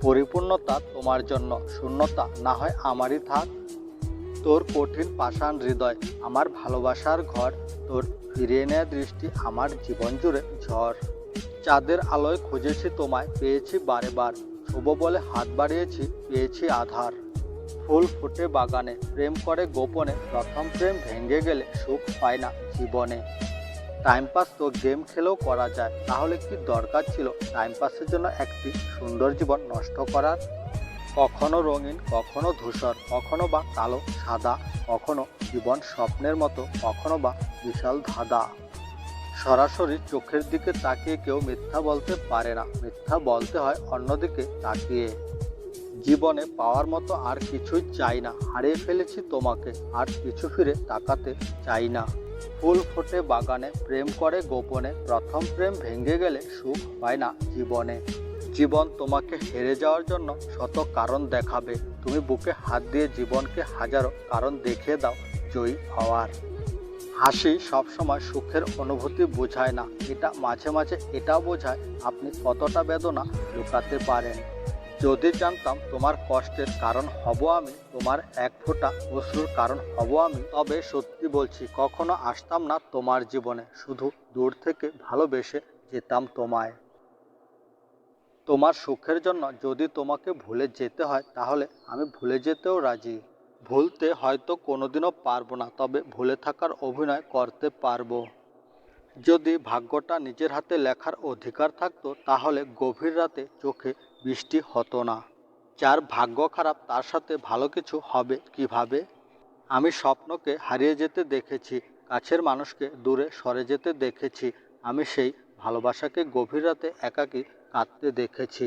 পরিপূর্ণতা তোমার জন্য, শূন্যতা না হয় আমারই থাক। তোর কঠিন পাষাণ হৃদয় আমার ভালোবাসার ঘর, তোর ফিরিয়ে নেয়া দৃষ্টি আমার জীবন জুড়ে ঝড়। চাঁদের আলোয় খুঁজেছি তোমায়, পেয়েছি বারে বার, শুভ বলে হাত বাড়িয়েছি, পেয়েছি আধার। ফুল ফুটে বাগানে, প্রেম করে গোপনে, প্রথম প্রেম ভেঙে গেলে সুখ পায় না জীবনে। টাইম পাস তো গেম খেলেও করা যায়, তাহলে কি দরকার ছিল টাইম পাসের জন্য একটি সুন্দর জীবন নষ্ট করার? কখনো রঙিন, কখনো ধূসর, কখনো বা কালো সাদা, কখনো জীবন স্বপ্নের মতো, কখনো বা বিশাল ধাঁধা। সরাসরি চোখের দিকে তাকিয়ে কেউ মিথ্যা বলতে পারে না, মিথ্যা বলতে হয় অন্যদিকে তাকিয়ে। জীবনে পাওয়ার মতো আর কিছুই চাই না, হারিয়ে ফেলেছি তোমাকে, আর পিছু ফিরে তাকাতে চাই না। ফুল ফোটে বাগানে, প্রেম করে গোপনে, প্রথম প্রেম ভেঙে গেলে সুখ পায় না জীবনে। জীবন তোমাকে হেরে যাওয়ার জন্য শত কারণ দেখাবে, তুমি বুকে হাত দিয়ে জীবনকে হাজারো কারণ দেখিয়ে দাও জয়ী হওয়ার। হাসি সবসময় সুখের অনুভূতি বোঝায় না, এটা মাঝে মাঝে এটাও বোঝায় আপনি কতটা বেদনা লুকাতে পারেন। যদি জানতাম তোমার কষ্টের কারণ হব আমি, তোমার এক ফোঁটা অশ্রুর কারণ হব আমি, তবে সত্যি বলছি কখনো আসতাম না তোমার জীবনে, শুধু দূর থেকে ভালোবেসে যেতাম তোমায়। তোমার সুখের জন্য যদি তোমাকে ভুলে যেতে হয়, তাহলে আমি ভুলে যেতেও রাজি। ভুলতে হয়তো কোনোদিনও পারবো না, তবে ভুলে থাকার অভিনয় করতে পারবো। যদি ভাগ্যটা নিজের হাতে লেখার অধিকার থাকতো, তাহলে গভীর রাতে চোখে বৃষ্টি হতো না। যার ভাগ্য খারাপ তার সাথে ভালো কিছু হবে কিভাবে? আমি স্বপ্নকে হারিয়ে যেতে দেখেছি, কাছের মানুষকে দূরে সরে যেতে দেখেছি, আমি সেই ভালোবাসাকে গভীর রাতে একাকী কাঁদতে দেখেছি।